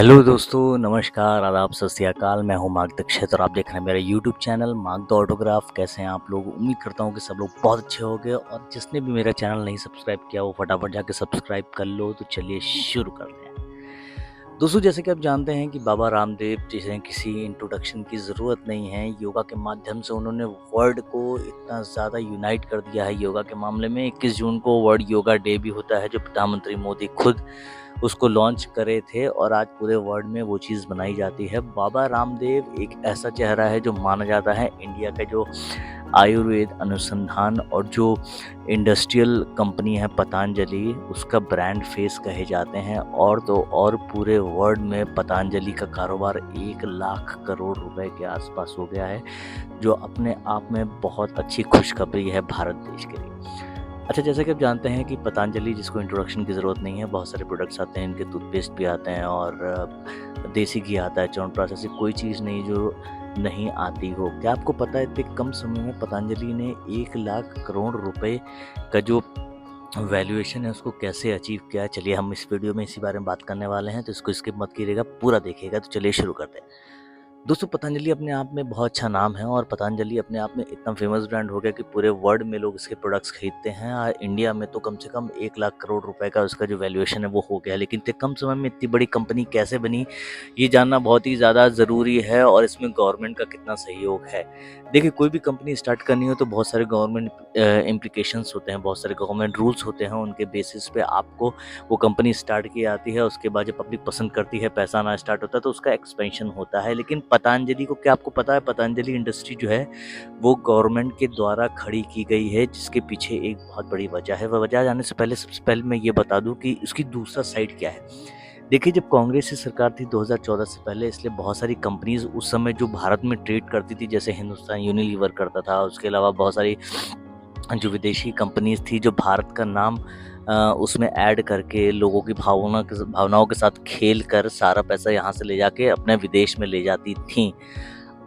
Hello दोस्तों, नमस्कार, आदाब, सत श्री अकाल। मैं हूं मार्ग दीक्षित और आप देख रहे हैं मेरा यूट्यूब चैनल मार्ग द ऑटोग्राफ। कैसे हैं आप लोग? उम्मीद करता हूं कि सब लोग बहुत अच्छे होंगे और जिसने भी मेरा चैनल नहीं सब्सक्राइब किया वो फटाफट जाके सब्सक्राइब कर लो। तो चलिए शुरू करते हैं। दोस्तों, जैसे कि आप जानते हैं कि बाबा रामदेव जिसे किसी इंट्रोडक्शन की ज़रूरत नहीं है। योगा के माध्यम से उन्होंने वर्ल्ड को इतना ज़्यादा यूनाइट कर दिया है। योगा के मामले में 21 जून को वर्ल्ड योगा डे भी होता है, जो प्रधानमंत्री मोदी खुद उसको लॉन्च करे थे और आज पूरे वर्ल्ड में वो चीज़ बनाई जाती है। बाबा रामदेव एक ऐसा चेहरा है जो माना जाता है इंडिया का जो आयुर्वेद अनुसंधान और जो इंडस्ट्रियल कंपनी है पतंजलि, उसका ब्रांड फेस कहे जाते हैं। और तो और पूरे वर्ल्ड में पतंजलि का कारोबार 1 लाख करोड़ रुपए के आसपास हो गया है, जो अपने आप में बहुत अच्छी खुशखबरी है भारत देश के लिए। अच्छा, जैसे कि आप जानते हैं कि पतंजलि जिसको इंट्रोडक्शन की ज़रूरत नहीं है, बहुत सारे प्रोडक्ट्स आते हैं, इनके टूथपेस्ट भी आते हैं और देसी घी आता है, च्यवनप्राश, ऐसी कोई चीज़ नहीं जो नहीं आती हो। क्या आपको पता है इतने कम समय में पतंजलि ने 1 लाख करोड़ रुपए का जो वैल्यूएशन है उसको कैसे अचीव किया है? चलिए हम इस वीडियो में इसी बारे में बात करने वाले हैं, तो इसको स्किप मत कीजिएगा, पूरा देखिएगा। तो चलिए शुरू करते हैं। दोस्तों, पतंजलि अपने आप में बहुत अच्छा नाम है और पतंजलि अपने आप में इतना फेमस ब्रांड हो गया कि पूरे वर्ल्ड में लोग इसके प्रोडक्ट्स खरीदते हैं। और इंडिया में तो कम से कम 1 लाख करोड़ रुपए का उसका जो वैल्यूएशन है वो हो गया। लेकिन इतने कम समय में इतनी बड़ी कंपनी कैसे बनी, ये जानना बहुत ही ज़्यादा ज़रूरी है और इसमें गवर्नमेंट का कितना सहयोग है। देखिए, कोई भी कंपनी स्टार्ट करनी हो तो बहुत सारे गवर्नमेंट इम्प्लीकेशंस होते हैं, बहुत सारे गवर्नमेंट रूल्स होते हैं। उनके बेसिस पे आपको वो कंपनी स्टार्ट की जाती है। उसके बाद जब पब्लिक पसंद करती है, पैसा आना स्टार्ट होता है, तो उसका एक्सपेंशन होता है। लेकिन पतंजलि को, क्या आपको पता है, पतंजलि इंडस्ट्री जो है वो गवर्नमेंट के द्वारा खड़ी की गई है, जिसके पीछे एक बहुत बड़ी वजह है। वह वजह जानने से पहले सबसे पहले मैं ये बता दूं कि उसकी दूसरा साइड क्या है। देखिए, जब कांग्रेस की सरकार थी 2014 से पहले, इसलिए बहुत सारी कंपनीज उस समय जो भारत में ट्रेड करती थी, जैसे हिंदुस्तान यूनिलीवर करता था, उसके अलावा बहुत सारी जो विदेशी कंपनीज थी जो भारत का नाम उसमें ऐड करके लोगों की भावनाओं के साथ खेल कर सारा पैसा यहाँ से ले जाके अपने विदेश में ले जाती थी।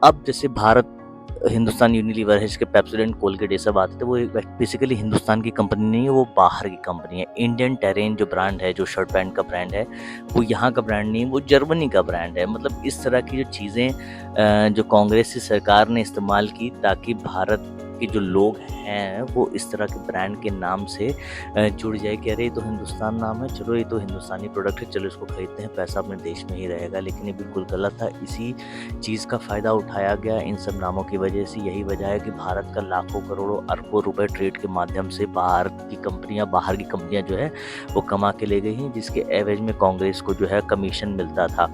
अब जैसे भारत हिंदुस्तान यूनिलीवर है, इसके पेप्सोडेंट, कोलगेट, ये सब आते थे, वो बेसिकली हिंदुस्तान की कंपनी नहीं है, वो बाहर की कंपनी है। इंडियन टेरेन जो ब्रांड है, जो शर्ट पैंट का ब्रांड है, वो यहाँ का ब्रांड नहीं, वो जर्मनी का ब्रांड है। मतलब इस तरह की जो चीज़ें जो कांग्रेस की सरकार ने इस्तेमाल की ताकि भारत के जो लोग हैं वो इस तरह के ब्रांड के नाम से जुड़ जाए कि अरे ये तो हिंदुस्तान नाम है, चलो ये तो हिंदुस्तानी प्रोडक्ट है, चलो इसको खरीदते हैं, पैसा अपने देश में ही रहेगा। लेकिन ये बिल्कुल गलत था। इसी चीज़ का फ़ायदा उठाया गया इन सब नामों की वजह से। यही वजह है कि भारत का लाखों करोड़ों अरबों रुपए ट्रेड के माध्यम से बाहर की कंपनियां जो है वो कमा के ले गई हैं, जिसके एवज में कांग्रेस को जो है कमीशन मिलता था।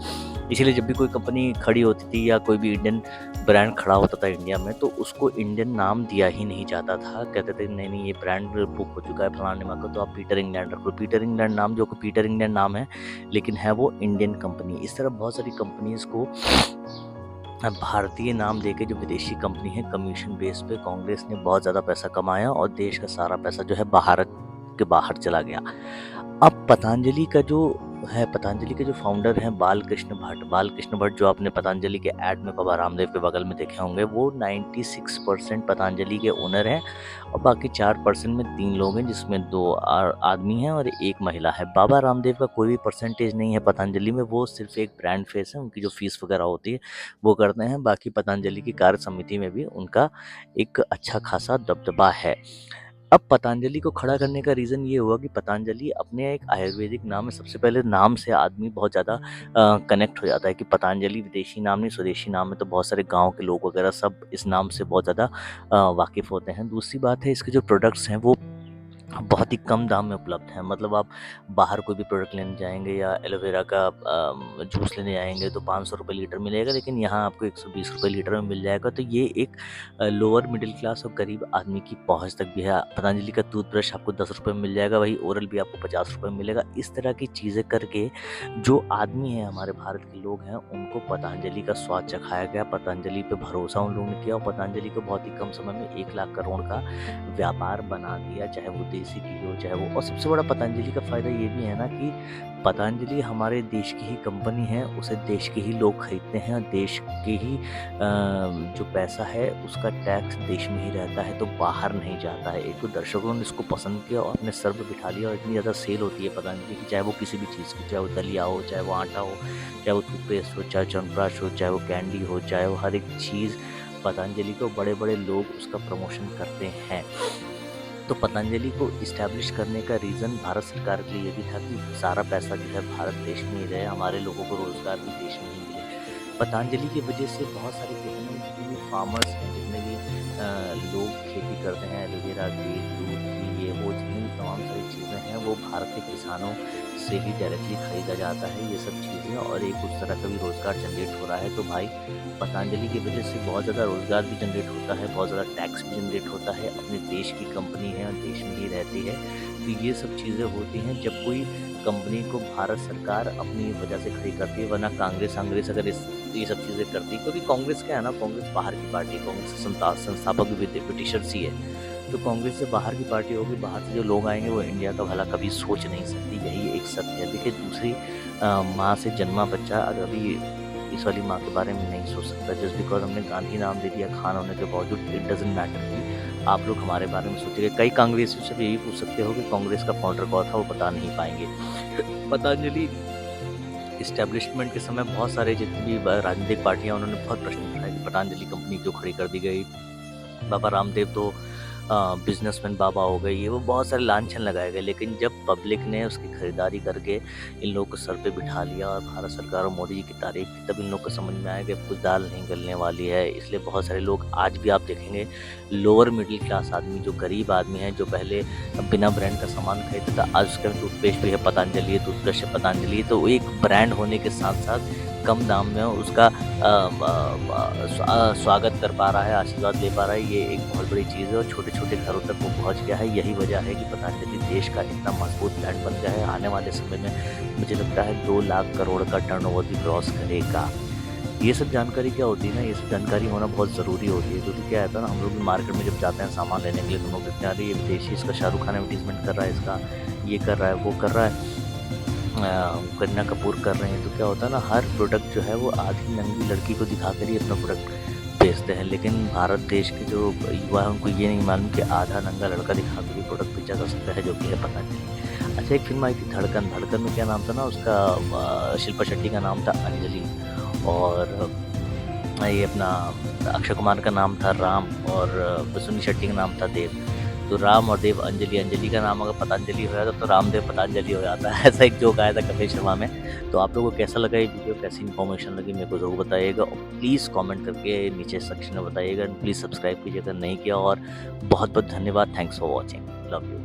इसीलिए जब भी कोई कंपनी खड़ी होती थी या कोई भी इंडियन ब्रांड खड़ा होता था इंडिया में, तो उसको इंडियन नाम दिया ही नहीं जाता था। कहते थे नहीं नहीं, ये ब्रांड बुक हो चुका है फलाने का, तो आप पीटर इंग्लैंड रख लो। पीटर इंग्लैंड नाम, जो कि पीटर इंग्लैंड नाम है लेकिन है वो इंडियन कंपनी। इस तरह बहुत सारी कंपनीज को भारतीय नाम देके जो विदेशी कंपनी है, कमीशन बेस पे कांग्रेस ने बहुत ज़्यादा पैसा कमाया और देश का सारा पैसा जो है भारत के बाहर चला गया। अब पतंजलि के जो फाउंडर हैं बालकृष्ण भट्ट, जो आपने पतंजलि के ऐड में बाबा रामदेव के बगल में देखे होंगे, वो 96% पतंजलि के ओनर हैं और बाकी 4% में 3 लोग हैं, जिसमें 2 आदमी हैं और 1 महिला है। बाबा रामदेव का कोई भी परसेंटेज नहीं है पतंजलि में, वो सिर्फ एक ब्रांड फेस है। उनकी जो फीस वगैरह होती है वो करते हैं। बाकी पतंजलि की कार्य समिति में भी उनका एक अच्छा खासा दबदबा है। अब पतंजलि को खड़ा करने का रीज़न ये हुआ कि पतंजलि अपने एक आयुर्वेदिक नाम है। सबसे पहले नाम से आदमी बहुत ज़्यादा कनेक्ट हो जाता है कि पतंजलि विदेशी नाम नहीं, स्वदेशी नाम है, तो बहुत सारे गांव के लोग वगैरह सब इस नाम से बहुत ज़्यादा वाकिफ़ होते हैं। दूसरी बात है, इसके जो प्रोडक्ट्स हैं वो बहुत ही कम दाम में उपलब्ध है। मतलब आप बाहर कोई भी प्रोडक्ट लेने जाएंगे या एलोवेरा का जूस लेने जाएंगे तो 500 रुपये लीटर मिलेगा, लेकिन यहाँ आपको 120 रुपये लीटर में मिल जाएगा। तो ये एक लोअर मिडिल क्लास और गरीब आदमी की पहुँच तक भी है। पतंजलि का टूथब्रश आपको 10 रुपये में मिल जाएगा, वही ओरल भी आपको 50 रुपये में मिलेगा। इस तरह की चीज़ें करके जो आदमी हैं, हमारे भारत के लोग हैं, उनको पतंजलि का स्वाद चखाया गया, पतंजलि पे भरोसा उन लोगों ने किया और पतंजलि को बहुत ही कम समय में 1 लाख करोड़ का व्यापार बना दिया। चाहे वो देसी घी हो चाहे वो, और सबसे बड़ा पतंजलि का फ़ायदा ये भी है ना कि पतंजलि हमारे देश की ही कंपनी है, उसे देश के ही लोग खरीदते हैं और देश के ही जो पैसा है उसका टैक्स देश में ही रहता है, तो बाहर नहीं जाता है। एक तो दर्शकों ने इसको पसंद किया और अपने सर पे बिठा लिया, और इतनी ज़्यादा सेल होती है पतंजलि की, चाहे वो किसी भी चीज़ की, चाहे वो दलिया हो, चाहे वो आटा हो, चाहे वो टूथपेस्ट हो, चाहे च्यवनप्राश हो, चाहे वो कैंडी हो, चाहे वो हर एक चीज़ पतंजलि को बड़े-बड़े लोग उसका प्रमोशन करते हैं। तो पतंजलि को इस्टेब्लिश करने का रीज़न भारत सरकार के लिए ये भी था कि सारा पैसा जो है भारत देश में ही रहे, हमारे लोगों को रोज़गार भी देश में ही मिले। पतंजलि की वजह से बहुत सारे कहते हैं जितने भी फार्मर्स हैं, जितने भी लोग खेती करते हैं, एलोवेरा की, दूध की, ये वो जितनी भी तमाम सारी चीज़ें हैं वो भारत के किसानों से ही डायरेक्टली खरीदा जाता है ये सब चीज़ें, और एक उस तरह का भी रोज़गार जनरेट हो रहा है। तो भाई पतंजलि की वजह से बहुत ज़्यादा रोज़गार भी जनरेट होता है, बहुत ज़्यादा टैक्स भी जनरेट होता है, अपने देश की कंपनी है और देश में ही रहती है। तो ये सब चीज़ें होती हैं जब कोई कंपनी को भारत सरकार अपनी वजह से खड़ी करती है, वरना कांग्रेस अगर ये सब चीज़ें करती, क्योंकि कांग्रेस क्या है ना, कांग्रेस बाहर की पार्टी है, कांग्रेस के संस्थापक भी ब्रिटिशर्स ही है। तो कांग्रेस से बाहर की पार्टी होगी, बाहर से जो लोग आएंगे वो इंडिया का भला कभी सोच नहीं सकती, यही एक सत्य है। देखिए दूसरी माँ से जन्मा बच्चा अभी इस वाली माँ के बारे में नहीं सोच सकता, जस्ट बिकॉज हमने गांधी नाम दे दिया खान होने के बावजूद, इट डजेंट मैटर कि आप लोग हमारे बारे में सोचेंगे। कई कांग्रेसियों से भी यही पूछ सकते हो कि कांग्रेस का फाउंडर कौन था, वो बता नहीं पाएंगे। पतंजलि इस्टेब्लिशमेंट के समय बहुत सारे जितनी भी राजनीतिक पार्टियां, उन्होंने बहुत प्रश्न उठाए कि पतंजलि कंपनी क्यों खड़ी कर दी गई, बाबा रामदेव तो बिजनेसमैन बाबा हो गए, ये वो बहुत सारे लांछन लगाए गए, लेकिन जब पब्लिक ने उसकी खरीदारी करके इन लोगों को सर पे बिठा लिया और भारत सरकार और मोदी जी की तारीफ की, तब इन लोग को समझ में आया कि अब कुछ दाल नहीं गलने वाली है। इसलिए बहुत सारे लोग आज भी आप देखेंगे, लोअर मिडिल क्लास आदमी, जो गरीब आदमी है, जो पहले बिना ब्रांड का सामान खरीदता था, आज उसका टूथपेस्ट भी है पतंजलि, टूथब्रश है पतंजलि, तो एक ब्रांड होने के साथ साथ कम दाम में उसका स्वागत कर पा रहा है, आशीर्वाद ले पा रहा है, ये एक बहुत बड़ी चीज़ है और छोटे-छोटे घरों तक वो पहुँच गया है। यही वजह है कि पतंजलि देश का इतना मजबूत ब्रांड बन गया है। आने वाले समय में मुझे लगता है 2 लाख करोड़ का टर्नओवर भी क्रॉस करेगा। ये सब जानकारी क्या होती है ना, ये सब जानकारी होना बहुत ज़रूरी होती है, क्योंकि क्या रहता है ना, हम लोग भी मार्केट में जब जाते हैं सामान लेने के लिए, तो लोग देखते हैं अरे ये विदेशी, इसका शाहरुख खान एडवर्टीज़मेंट कर रहा है, इसका ये कर रहा है, वो कर रहा है, करीना कपूर कर रहे हैं। तो क्या होता है ना, हर प्रोडक्ट जो है वो आधी नंगी लड़की को दिखा कर ही अपना प्रोडक्ट बेचते हैं, लेकिन भारत देश के जो युवा है उनको ये नहीं मालूम कि आधा नंगा लड़का दिखा कर भी प्रोडक्ट बेचा जा सकता है, जो कि है पतंजलि। अच्छा, एक फिल्म आई थी धड़कन, धड़कन में क्या नाम था ना उसका, शिल्पा शेट्टी का नाम था अंजलि, और ये अपना अक्षय कुमार का नाम था राम, और सुनील शेट्टी का नाम था देव। तो राम और देव अंजलि, अंजलि का नाम अगर पतंजलि हो जाता तो रामदेव पतंजलि हो जाता है। ऐसा एक जोक आया था कपिल शर्मा में। तो आप लोगों को कैसा लगा ये वीडियो, कैसी इन्फॉर्मेशन लगी, मेरे को ज़रूर बताइएगा, और प्लीज़ कमेंट करके नीचे सेक्शन में बताइएगा। प्लीज़ सब्सक्राइब कीजिए अगर नहीं किया, और बहुत बहुत धन्यवाद। Thanks for watching, love you.